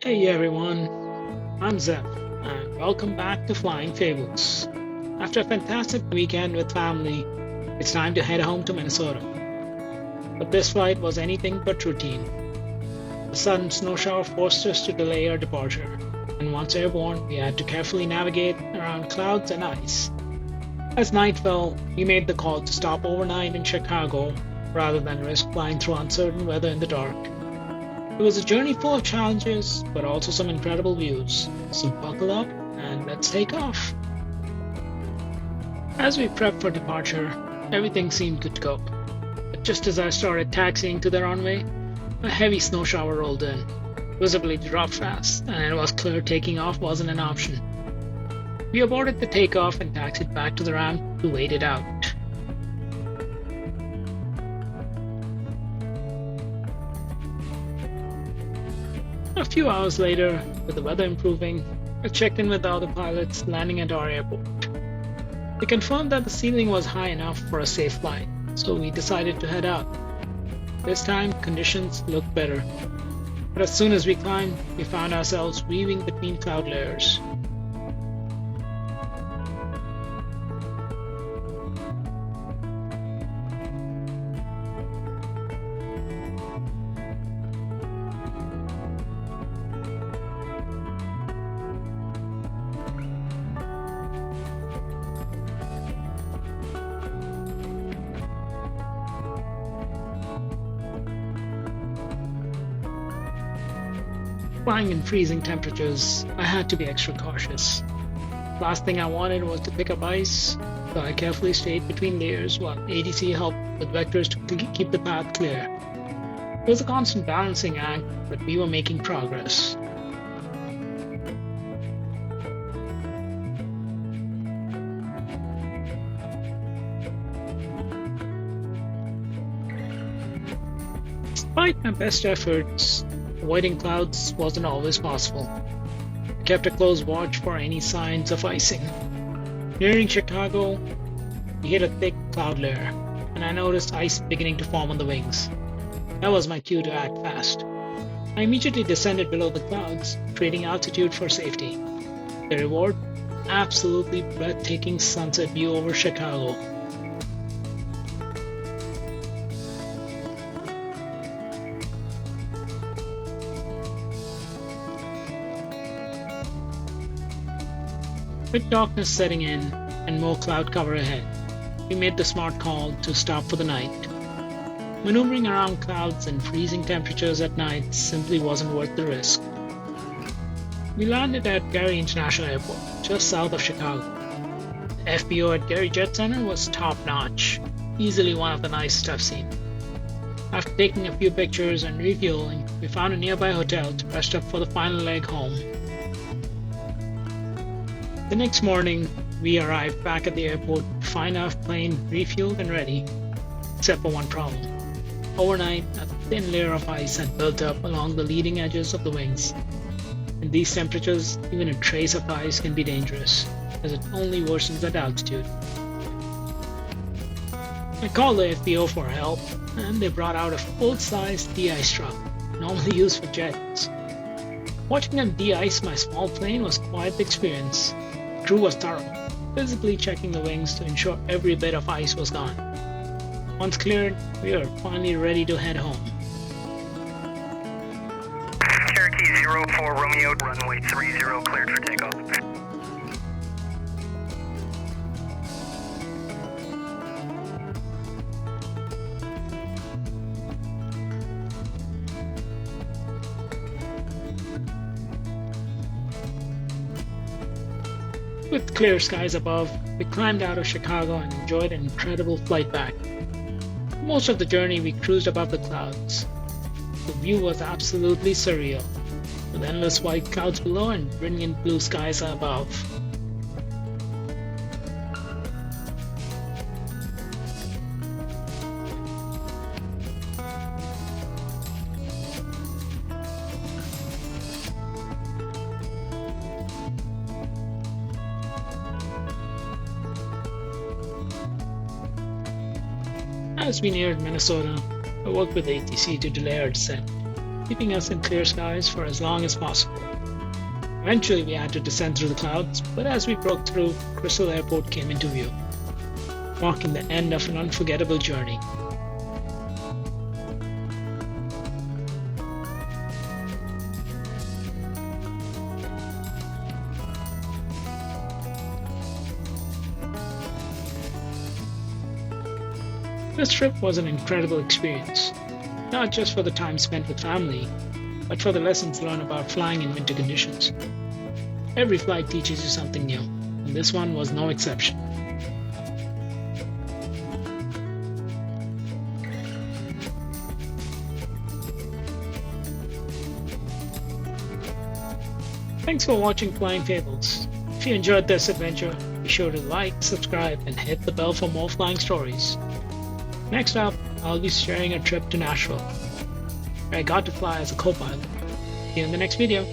Hey everyone, I'm Zeph, and welcome back to Flying Fables. After a fantastic weekend with family, it's time to head home to Minnesota. But this flight was anything but routine. A sudden snow shower forced us to delay our departure, and once airborne, we had to carefully navigate around clouds and ice. As night fell, we made the call to stop overnight in Chicago rather than risk flying through uncertain weather in the dark. It was a journey full of challenges, but also some incredible views. So buckle up and let's take off. As we prepped for departure, everything seemed good to go. But just as I started taxiing to the runway, a heavy snow shower rolled in. Visibility dropped fast, and it was clear taking off wasn't an option. We aborted the takeoff and taxied back to the ramp to wait it out. A few hours later, with the weather improving, I checked in with the other pilots landing at our airport. They confirmed that the ceiling was high enough for a safe flight, so we decided to head out. This time, conditions looked better, but as soon as we climbed, we found ourselves weaving between cloud layers. Flying in freezing temperatures, I had to be extra cautious. Last thing I wanted was to pick up ice, so I carefully stayed between layers while ADC helped with vectors to keep the path clear. It was a constant balancing act, but we were making progress. Despite my best efforts, avoiding clouds wasn't always possible. I kept a close watch for any signs of icing. Nearing Chicago, we hit a thick cloud layer, and I noticed ice beginning to form on the wings. That was my cue to act fast. I immediately descended below the clouds, trading altitude for safety. The reward? Absolutely breathtaking sunset view over Chicago. With darkness setting in and more cloud cover ahead, we made the smart call to stop for the night. Maneuvering around clouds and freezing temperatures at night simply wasn't worth the risk. We landed at Gary International Airport, just south of Chicago. The FBO at Gary Jet Center was top-notch, easily one of the nicest I've seen. After taking a few pictures and refueling, we found a nearby hotel to rest up for the final leg home. The next morning, we arrived back at the airport to find our plane refueled and ready, except for one problem. Overnight, a thin layer of ice had built up along the leading edges of the wings. In these temperatures, even a trace of ice can be dangerous, as it only worsens at altitude. I called the FBO for help, and they brought out a full-size de-ice truck, normally used for jets. Watching them de-ice my small plane was quite the experience. The crew was thorough, physically checking the wings to ensure every bit of ice was gone. Once cleared, we were finally ready to head home. Cherokee 04 Romeo, runway 30 cleared for takeoff. With clear skies above, we climbed out of Chicago and enjoyed an incredible flight back. For most of the journey, we cruised above the clouds. The view was absolutely surreal, with endless white clouds below and brilliant blue skies above. As we neared Minnesota, I worked with ATC to delay our descent. keeping us in clear skies for as long as possible. Eventually, we had to descend through the clouds, but as we broke through, Crystal Airport came into view, marking the end of an unforgettable journey. This trip was an incredible experience, not just for the time spent with family, but for the lessons learned about flying in winter conditions. Every flight teaches you something new, and this one was no exception. Thanks for watching Flying Fables. If you enjoyed this adventure, be sure to like, subscribe, and hit the bell for more flying stories. Next up, I'll be sharing a trip to Nashville, where I got to fly as a co-pilot. See you in the next video.